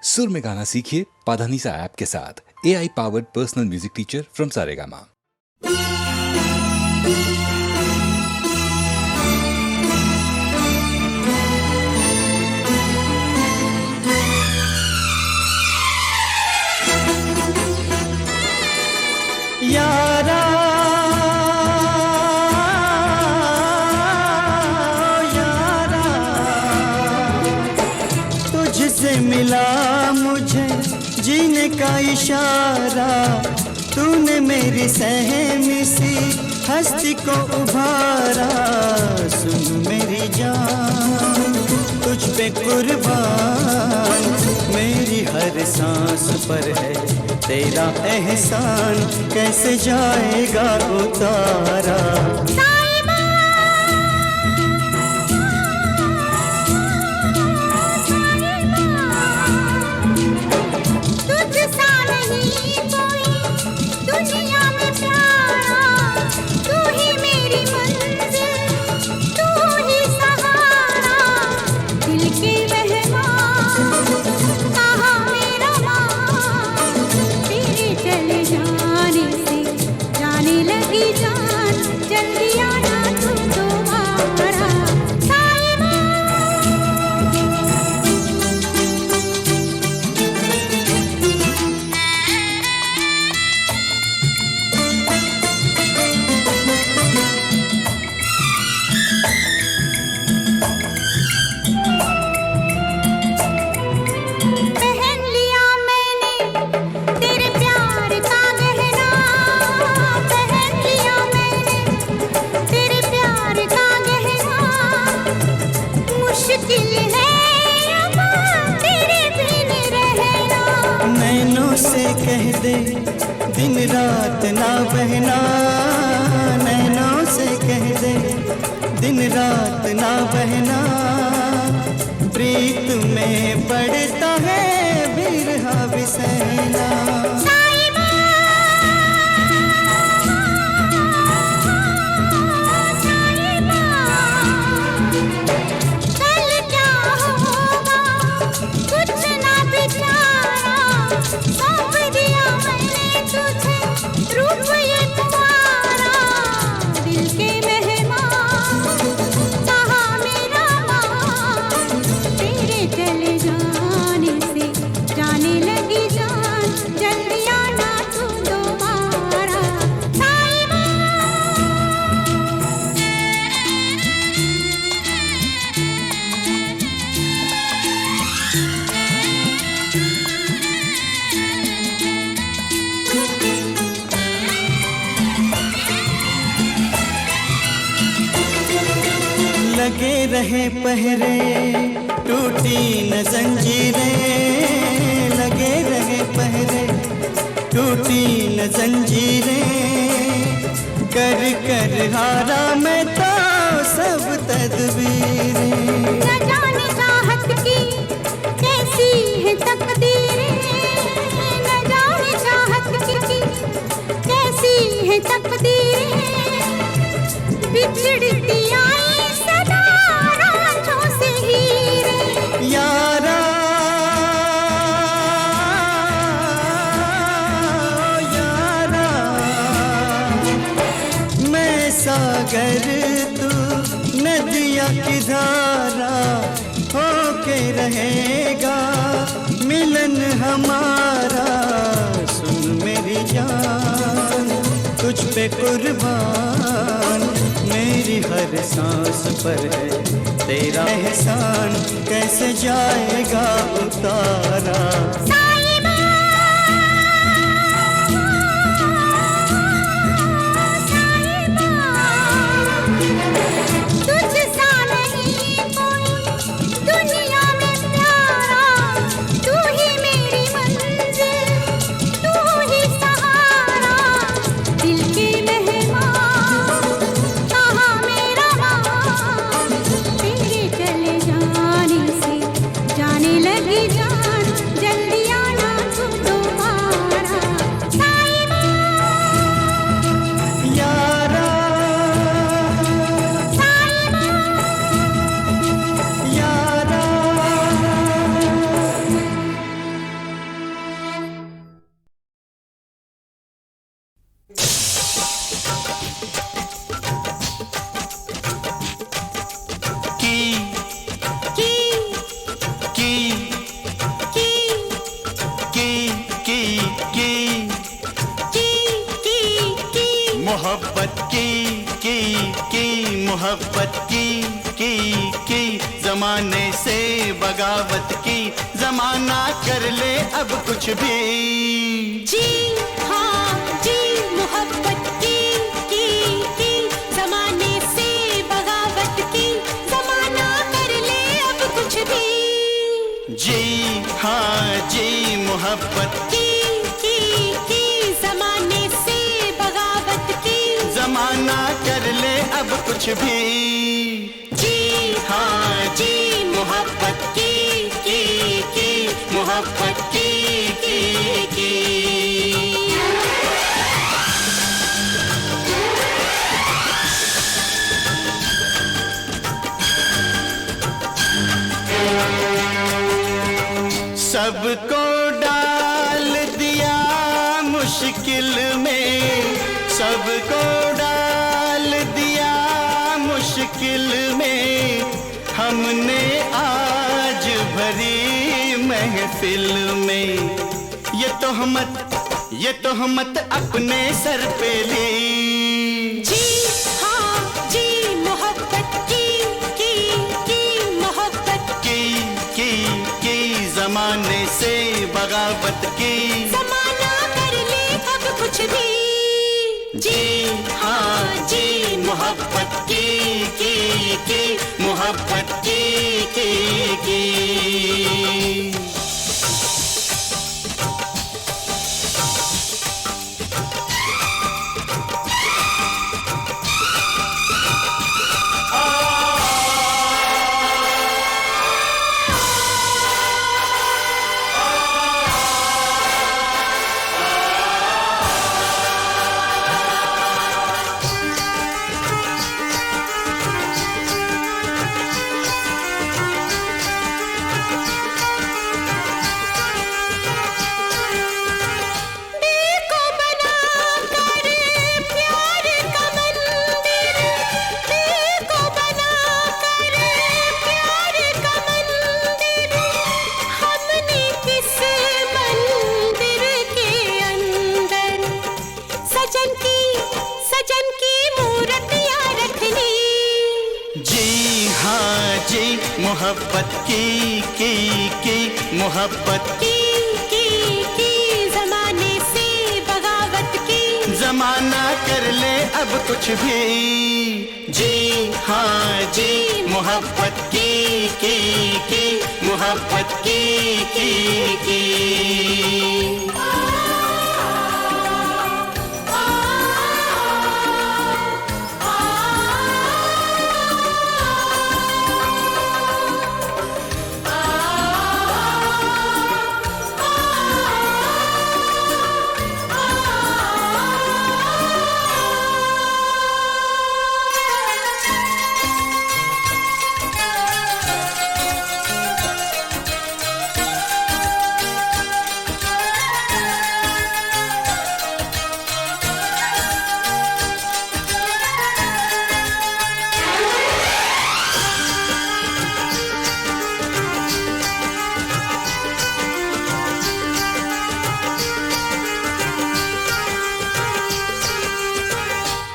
सुर में गाना सीखिए पाधानीसा ऐप के साथ। AI powered personal music teacher from Saregama. यारा यारा तुझसे मिला मुझे जीने का इशारा, तूने मेरी सहमी सी हस्ती को उभारा। सुन मेरी जान तुझ पे कुर्बान, मेरी हर सांस पर है तेरा एहसान, कैसे जाएगा उतारा। कह दे दिन रात ना बहना, नैनों से कह दे दिन रात ना बहना। प्रीत में पड़ता है बिरहा बिसैना। लगे रहे पहरे टूटी न जंजीरें, लगे रहे पहरे टूटी न जंजीरें। कर कर हारा मैं तो सब तदबीरें। न जाने चाहत की कैसी है तकदीरें, न जाने चाहत की कैसी है तकदीरें। बिछड़ती आई सदा रांझों से हीरे। यारा यारा मैं सागर तू नदिया की धारा, होके रहेगा मिलन हमारा। सुन मेरी जान तुझ पे कुर्बान, मेरी हर सांस पर है तेरा एहसान, कैसे जाएगा उतारा। जाने लगी जान मोहब्बत की जमाने से बगावत की, जमाना कर ले अब कुछ भी। जी हाँ जी मोहब्बत की जमाने से बगावत की, जमाना कर ले अब कुछ भी। जी हाँ जी मोहब्बत की जमाने से बगावत की, जमाना कर ले अब कुछ भी। जी हाँ जी मोहब्बत की मोहब्बत की। सबको डाल दिया मुश्किल में, सबको डाल दिया मुश्किल में, हमने आज भरी महफिल में ये तोहमत अपने सर पे ली। जी हाँ जी मोहब्बत की मोहब्बत की जमाने से बगावत की, जमाना कर ले अब कुछ भी। जी हाँ जी मोहब्बत की मोहब्बत की। मोहब्बत की मोहब्बत की जमाने से बगावत की, जमाना कर ले अब कुछ भी। जी हाँ जी मोहब्बत की मोहब्बत की।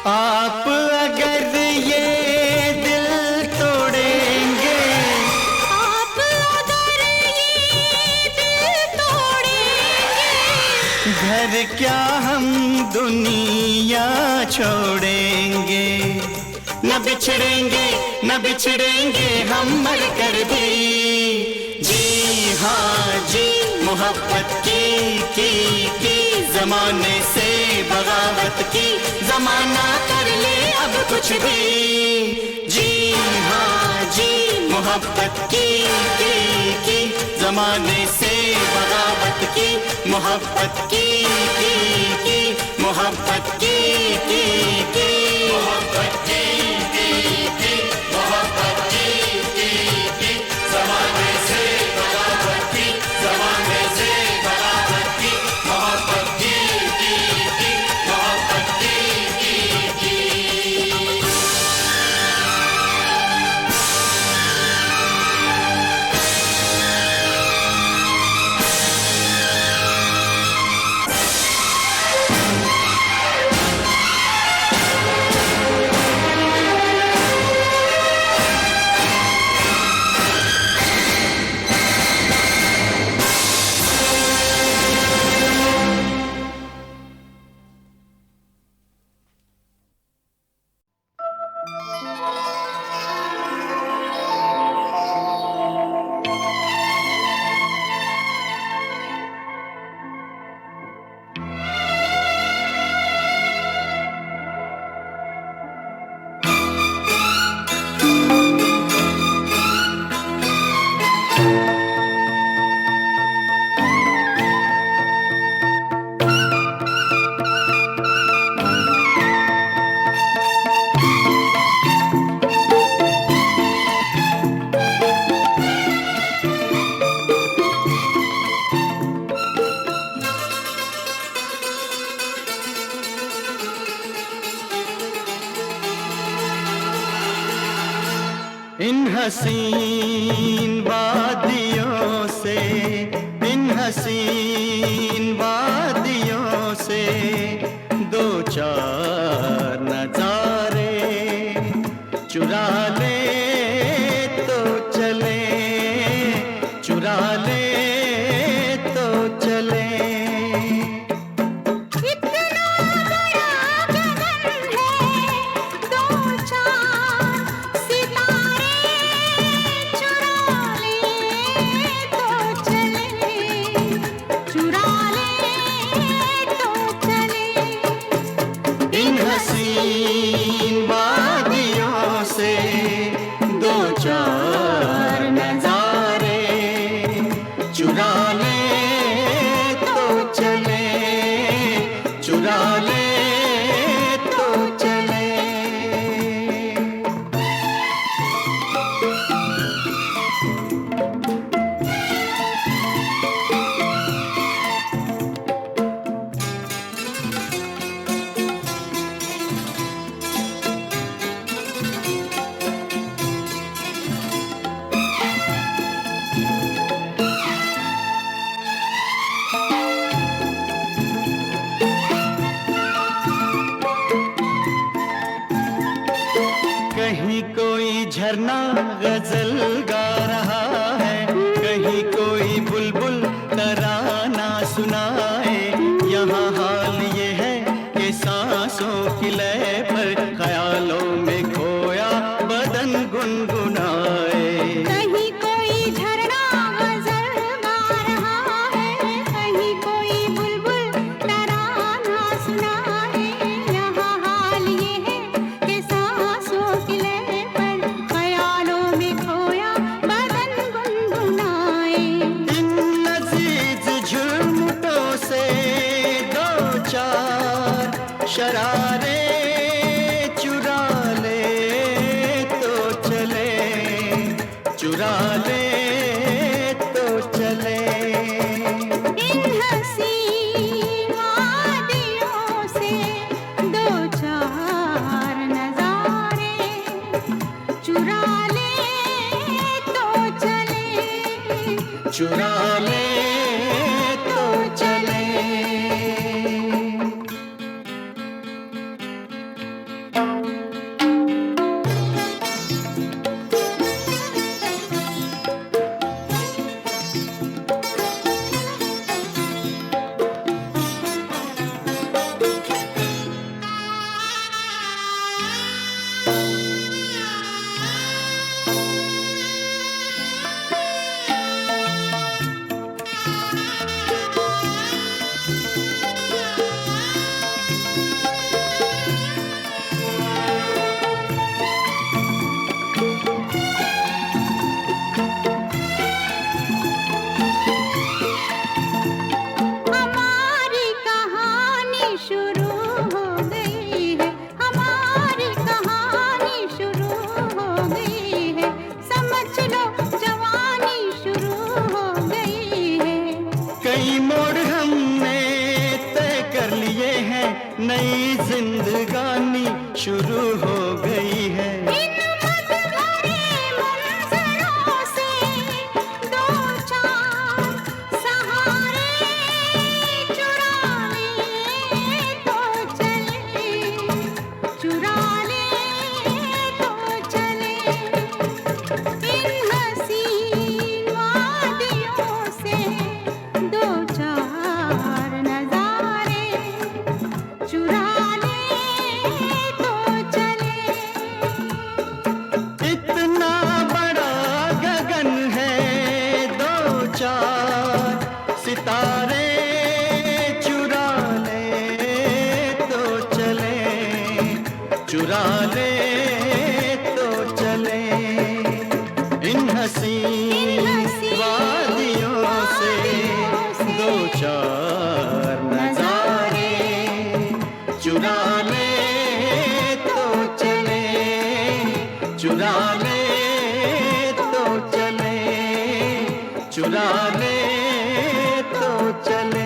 आप अगर ये दिल तोड़ेंगे, आप अगर ये दिल तोड़ेंगे, घर क्या हम दुनिया छोड़ेंगे। न बिछड़ेंगे हम मर कर भी। जी हाँ जी मोहब्बत की जमाने से बगावत की, जमाना कर ले अब कुछ भी। जी हाँ जी मोहब्बत की जमाने से बगावत की, मोहब्बत की मोहब्बत की मोहब्बत की मोहब्बत की जमाने से बगावत की, जमाने से बगावत की, मोहब्बत की मोहब्बत की। हसीन वादियों से, इन हसीन वादियों से दो चार नजारे चुरा ले तो चले, चुरा ले तो चले। इतना बड़ा गगन है, दो चार सितारे चुरा ले तो चले, चुरा ले तो चले। इन हसीन वादियों से दो चार नजारे चुरा ले तो चले, चुरा ले तो चले। कहीं कोई झरना गजल गा रहा है, कहीं कोई बुलबुल तराना सुनाए। यहाँ हाल ये है कि सांसों की लय पर ख्यालों में खोया बदन गुनगुनाए। कहीं कोई झरना गजल गा रहा है, कहीं कोई बुलबुल तराना सुनाए। यहाँ हाल ये है कि सांसों की लय पर ख्यालों में खोया बदन गुनगुनाए। इन लजीज झुमटों से दो चार शरारे चुरा ले तो चले, चुरा ले तो चले। इन हसीन वादियों से दो चार नजारे चुरा ले तो चले, चुरा ले तो चले। हमारी कहानी शुरू हो गई है, हमारी कहानी शुरू हो गई है। समझ लो जवानी शुरू हो गई है। कई मोड़ हमने तय कर लिए हैं, नई जिंदगानी शुरू हो गई है। इन मत भरे मंजरों से दो चार सहारे चुरा ले तो चले, चुरा ले तो चले। इन हसीन वादियों से दो चार नजारे चुरा ले तो चले। इतना बड़ा गगन है, दो चार सितारे चुरा ले तो चले, चुरा ले तो चले। इन हसीन वादियों से दो चार नजारे चुरा ले तो चले, चुरा ले तो चले, चुरा ले तो चले।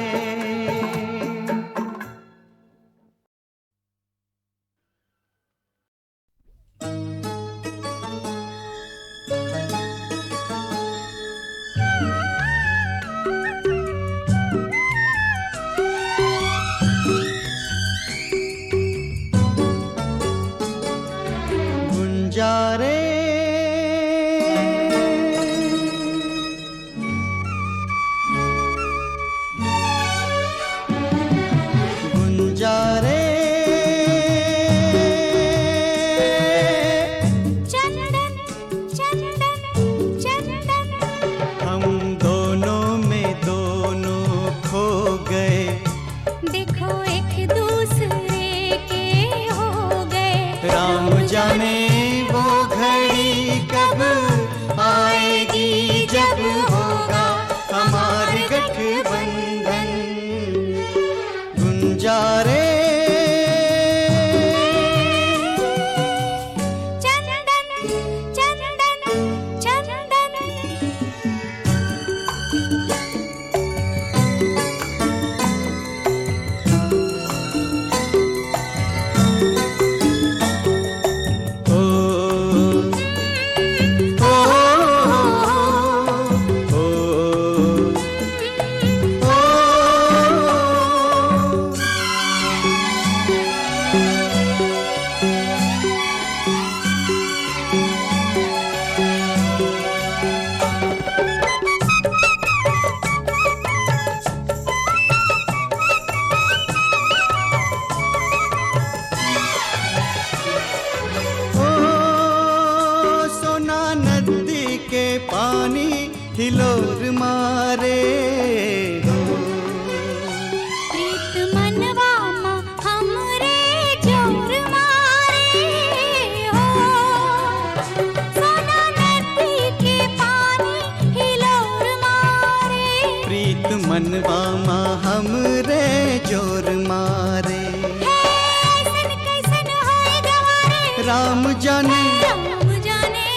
मनवा मा हमरे जोर मारे। कैसन कैसन होए गवारे, राम जाने राम जाने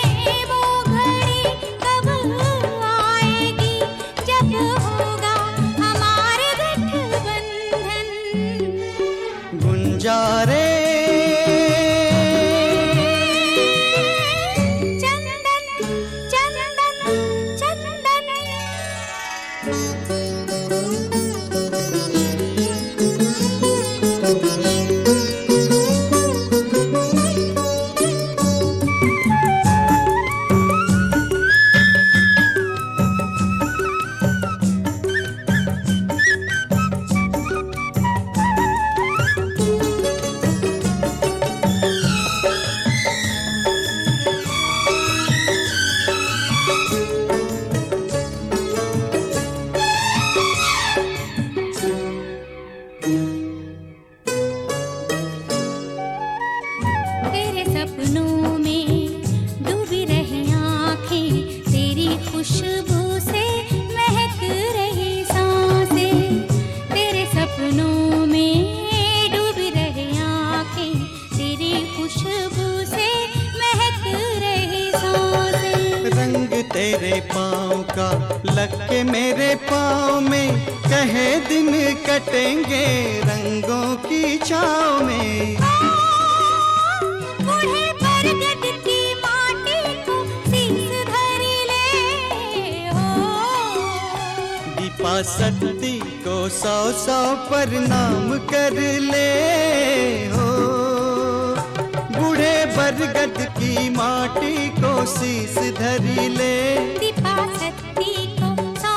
वो घड़ी कब आएगी, जब होगा हमारे गठबंधन। गुंजारे चंदन चंदन चंदन। तेरे सपनों में डूबी रही आँखें, तेरी खुशबू से महक रही सांसें। तेरे सपनों में डूबी रही आँखें, तेरी खुशबू से महक रही सांसें। रंग तेरे पाँव का लग के मेरे पाँव में, कहे दिन कटेंगे रंगों की छाँव में। बूढ़े बरगद की माटी को शीश धरी ले हो। दीपा सती को 100 प्रणाम कर ले हो। बूढ़े बरगद की माटी को शीश धरी ले। दीपा सती को 100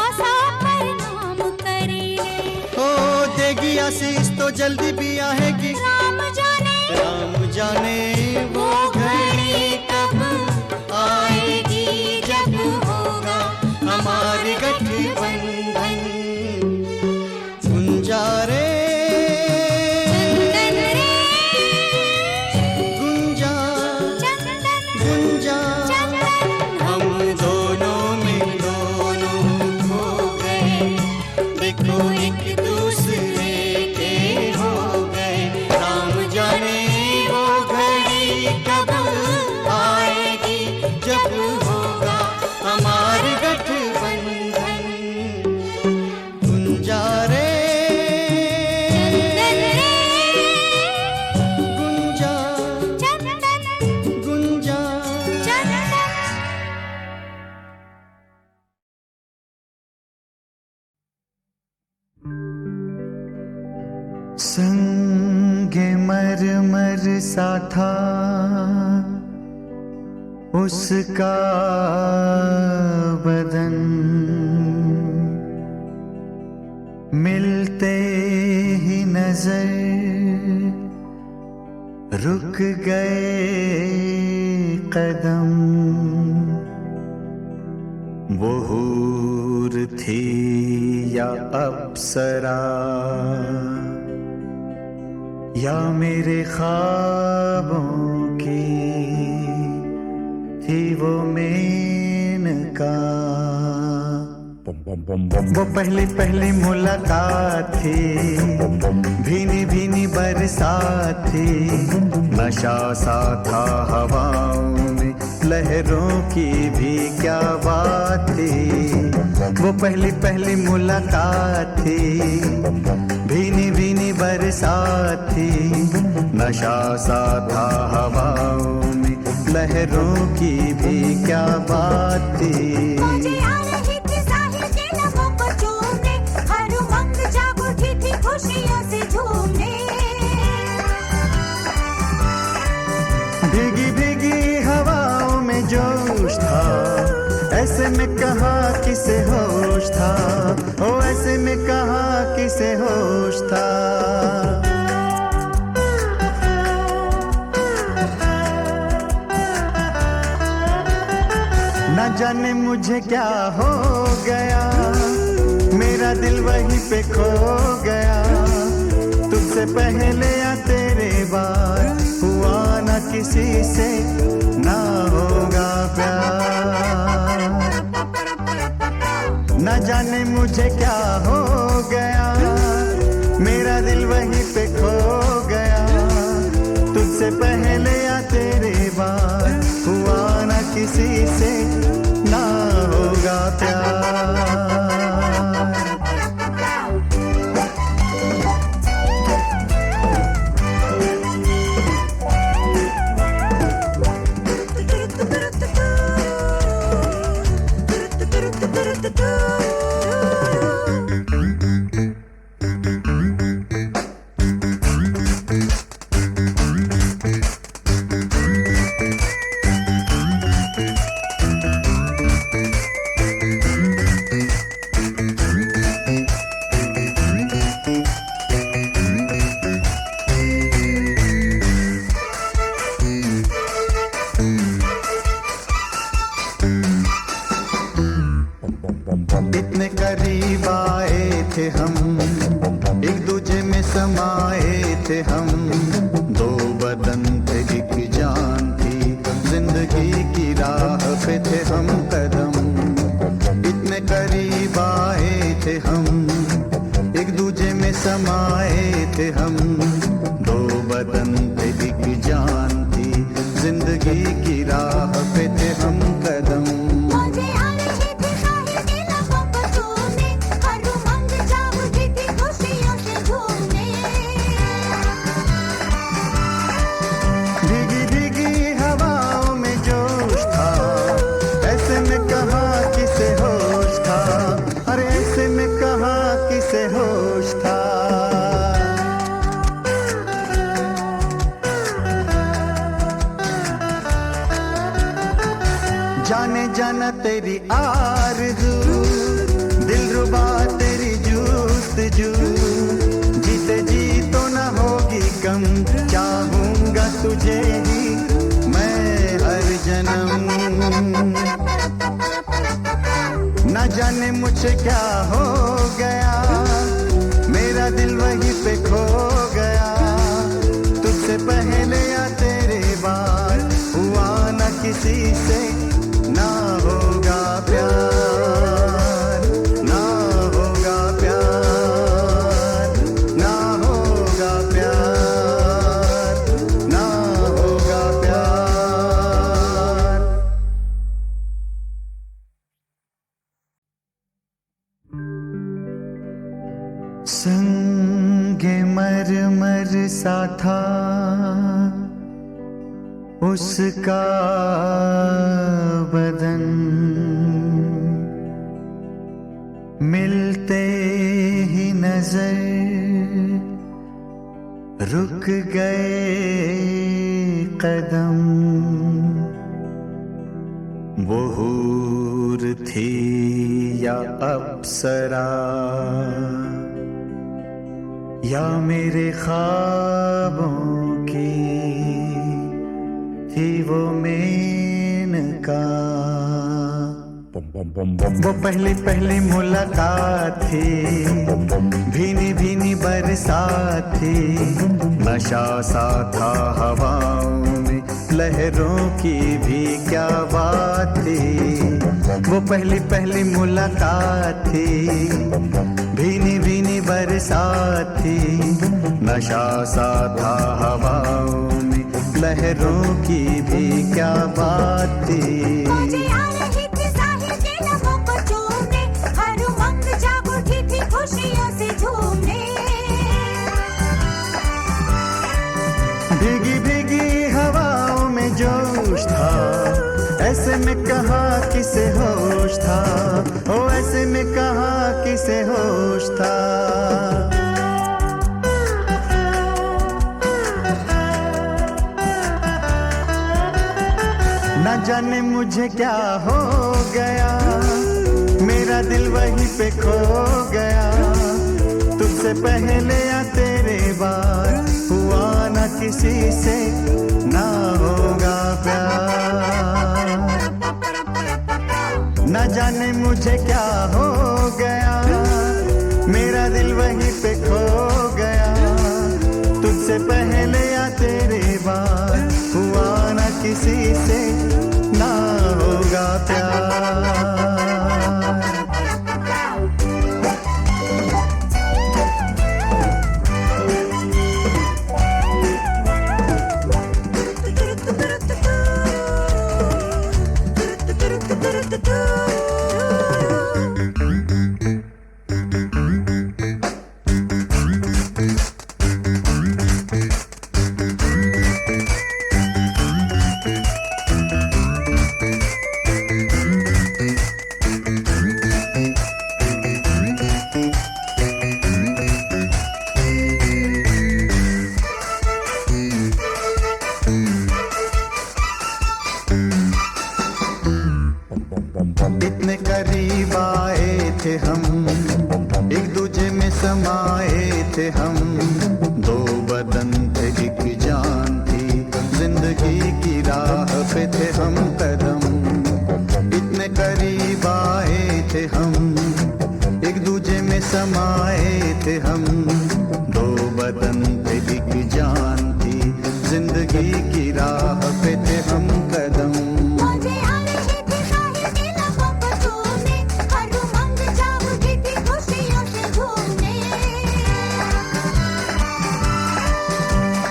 प्रणाम करे। हो देगी आशीष तो जल्दी भी आएगी। राम जाने वो घड़ी कब आएगी, जब होगा हमारी गठबंधन। गुंजारे चंदन रे गुंजा चंदन गुंजा, चंदन। हम दोनों में दोनों खो गए। देखो एक दूसरे के हो गए। राम जाने वो घड़ी कब आएगी, जब होगा हमारी गठबंधन। गुंजारे चंदन रे गुंजा चंदन गुंजा। चंदन। संगे मरमर सा था उसका बदन, मिलते ही नजर रुक गए कदम। वो हूर थी या अप्सरा, या मेरे ख्वाबों की थी वो मेनका। वो पहली पहली मुलाकात थी, भीनी भीनी बरसात थी। नशा सा था हवाओं में, लहरों की भी क्या बात थी। वो पहली पहली मुलाकात थी, भीनी भीनी बरसात थी। नशा सा था हवाओं में, लहरों की भी क्या बात थी। मुझे आ रही थी साहिल के लबों को चूमने, हर उमंग जाग उठी थी खुशियों से झूमने। भीगी भीगी हवाओं में जोश था, ऐसे में कहा किसे होश था। ओ ऐसे में कहा किसे होश था। न जाने मुझे क्या हो गया, मेरा दिल वहीं पे खो गया। तुझसे पहले या तेरे बाद हुआ न किसी से ना होगा प्यार। न जाने मुझे क्या हो गया, मेरा दिल वहीं पे खो गया। तुझसे पहले या तेरे बाद हुआ न किसी से, ना होगा प्यार। इतने करीब आए थे हम, एक दूजे में समाए थे हम। दो बदन थे एक जान थी, जिंदगी की राह पे थे हम कदम। इतने करीब आए थे हम, एक दूजे में समाए थे हम। दो बदन थे एक जान थी, जिंदगी की राह पे थे हम कदम। जाने जाना तेरी आरज़ू, दिलरुबा तेरी जुस्तजू। जीते जी तो न होगी कम, चाहूंगा तुझे ही मैं हर जन्म। न जाने मुझे क्या हो गया, मेरा दिल वहीं पे खो गया। तुझसे पहले या तेरे बाद हुआ न किसी से, ना होगा प्यार, ना होगा प्यार, ना होगा प्यार, ना होगा प्यार। संगे मरमर सा था उसका बदन, मिलते ही नजर रुक गए कदम। वो हूर थी या अप्सरा, या मेरे ख्वाबों की थी वो मेनका। वो पहली पहली मुलाकात थी, भीनी भीनी बरसात थी। नशा सा था हवाओं में, लहरों की भी क्या बात थी। वो पहली पहली मुलाकात थी, भीनी भीनी बरसात थी। नशा सा था हवाओं में, लहरों की भी क्या बात थी। भीगी भीगी हवाओं में जोश था, ऐसे में कहा किसे होश था। ओ ऐसे में कहा किसे होश था। न जाने मुझे क्या हो गया, मेरा दिल वहीं पे खो गया। तुझसे पहले या तेरे बाद हुआ न किसी से, ना होगा प्यार। न जाने मुझे क्या हो गया, मेरा दिल वहीं पे खो गया। तुझसे पहले या तेरे बाद हुआ न किसी से, ना होगा प्यार। समाए थे हम, दो बदन थे एक जान थी, जिंदगी की राह पे थे हम कदम, इतने करीब आए थे हम, एक दूजे में समाए थे हम, दो बदन थे एक जान थी, जिंदगी की राह पे थे हम कदम। मौजें आ रही थी साहिल के लबों को छूने, हर उमंग जाग उठी थी खुशियों से झूमने।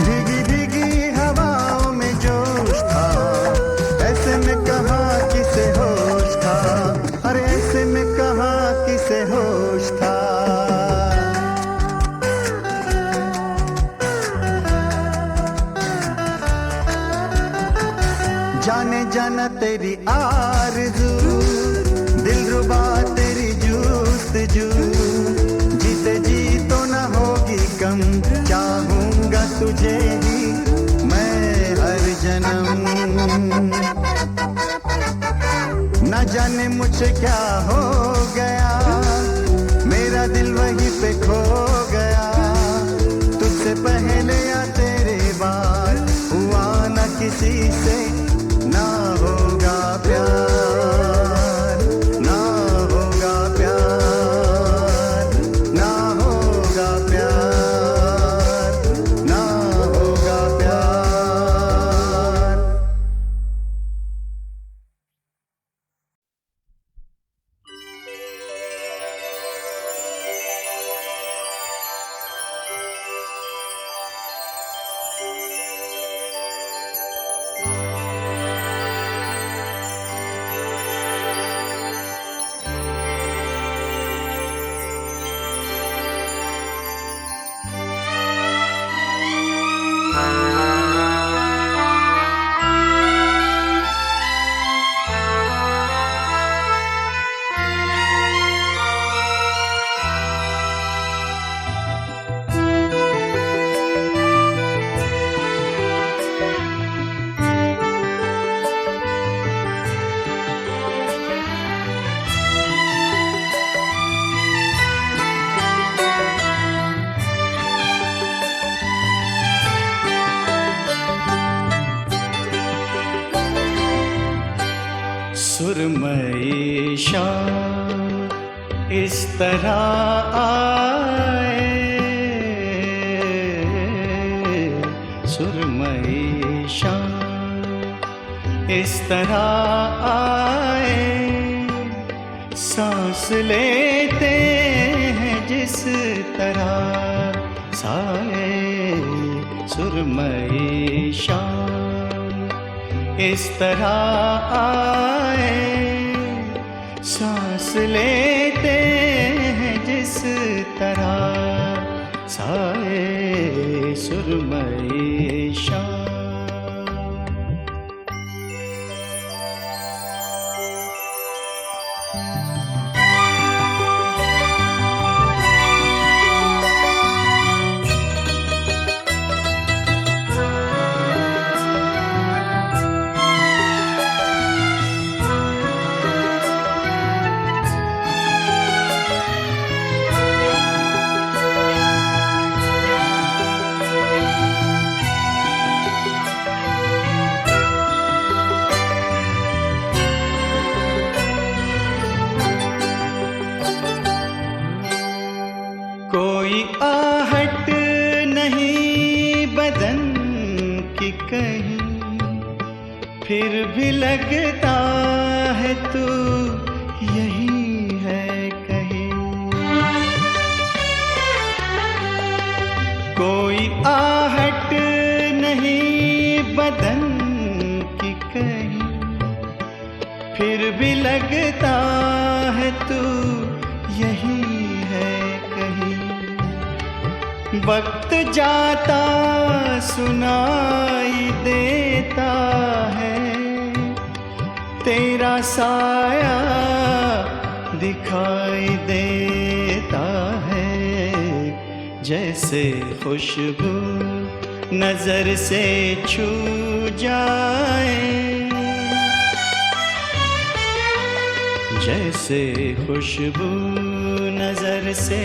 भीगी भीगी हवाओं में जोश था, ऐसे में कहाँ किसे होश था, अरे ऐसे में कहाँ किसे होश था। जाने जाना तेरी आरज़ू, दिलरुबा तेरी जूस्तजू, जीते जी तो न होगी कम, चाहूंगा तुझे ही मैं हर जन्म। न जाने मुझे क्या हो गया, मेरा दिल वहीं पे खो गया, तुझसे पहले या तेरे बाद हुआ न किसी से ना होगा प्यार, ना होगा प्यार, ना होगा प्यार, ना होगा प्यार। सुरमई शाम इस तरह आए, सुरमई शाम इस तरह आए, सांस लेते हैं जिस तरह साए, सुरमई शाम इस तरह आए, सांस लेते हैं जिस तरह साए, सुरमई शाम। कोई आहट नहीं बदन की कहीं, फिर भी लगता है तू यही है कहीं। कोई आहट नहीं बदन की कहीं, फिर भी लगता है तू यही है कहीं। वक्त जाता सुनाई देता है, तेरा साया दिखाई देता है, जैसे खुशबू नजर से छू जाए, जैसे खुशबू नजर से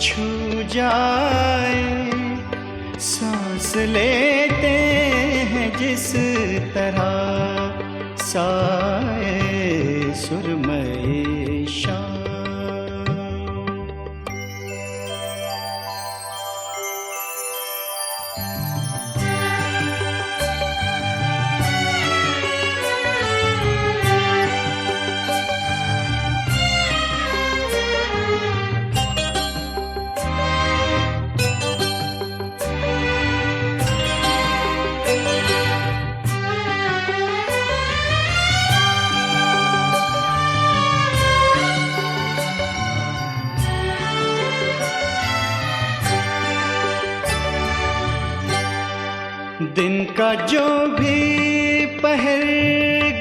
छू जाए, सांस लेते हैं जिस तरह साए सुरमई शाम। दिन का जो भी पहर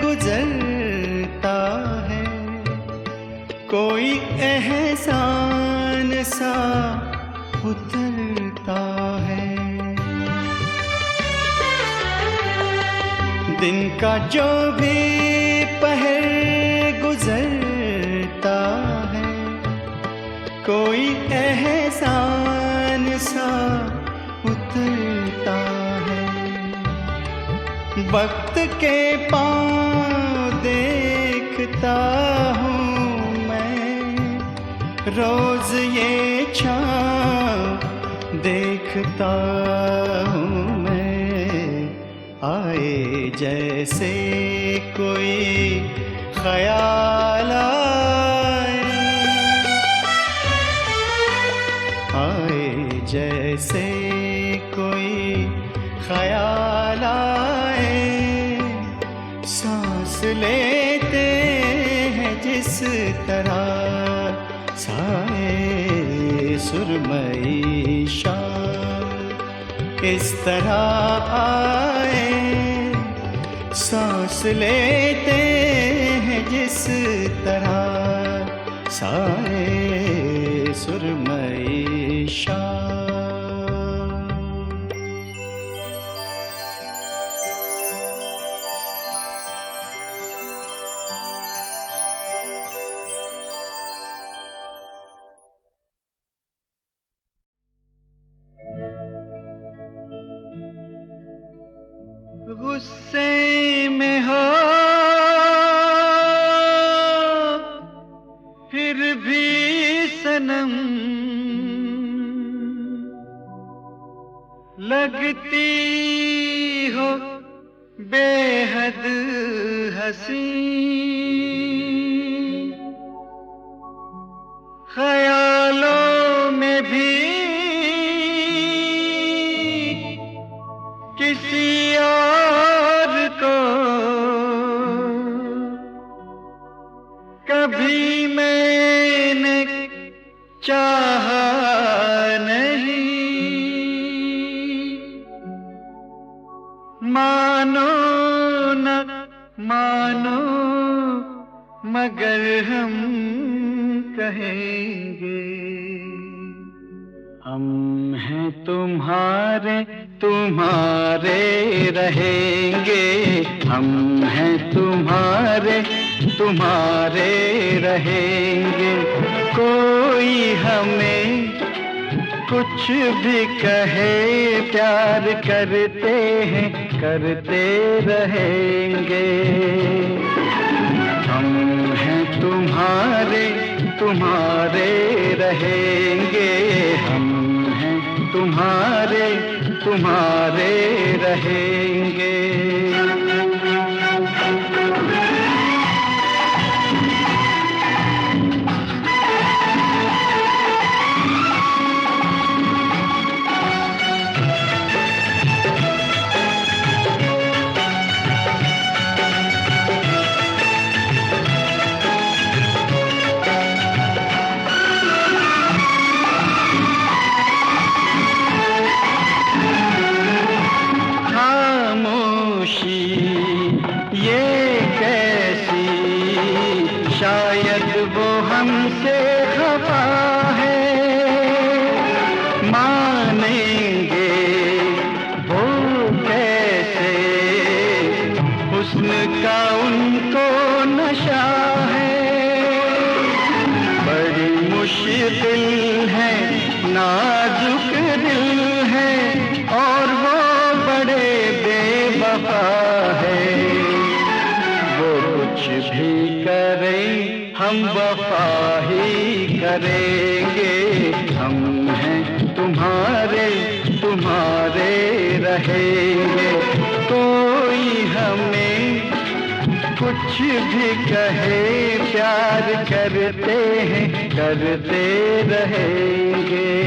गुजरता है, कोई एहसान सा उतरता है। दिन का जो भी पहर गुजरता है, कोई एहसान सा उतरता है। वक्त के पाँव देखता हूँ मैं, रोज ये छाँव देखता हूँ मैं। आए जैसे कोई ख्याल आए जैसे कोई ख्याल आए, सांस लेते हैं जिस तरह साए सुरमई शाम। इस तरह आए, सांस लेते हैं जिस तरह साए सुरमई शाम। गुस्से में हो फिर भी सनम, लगती हो बेहद हंसी। ख्यालों में भी किसी और को कभी मैंने चाहा नहीं। मानो न मानो मगर हम कहेंगे, हम हैं तुम्हारे तुम्हारे रहेंगे। हम हैं तुम्हारे तुम्हारे रहेंगे। कोई हमें कुछ भी कहे, प्यार करते हैं करते रहेंगे। हम हैं तुम्हारे तुम्हारे रहेंगे। हम हैं तुम्हारे तुम्हारे रहेंगे। शायद वो हमसे खफा है, मानेंगे वो कैसे, हुस्न का उनको नशा है। बड़ी मुश्किल है नाजुक दिल है और वो बड़े बेवफा है। वो कुछ भी करे हम वफा ही करेंगे। हम हैं तुम्हारे, तुम्हारे रहेंगे। कोई हमें कुछ भी कहे, प्यार करते हैं, करते रहेंगे।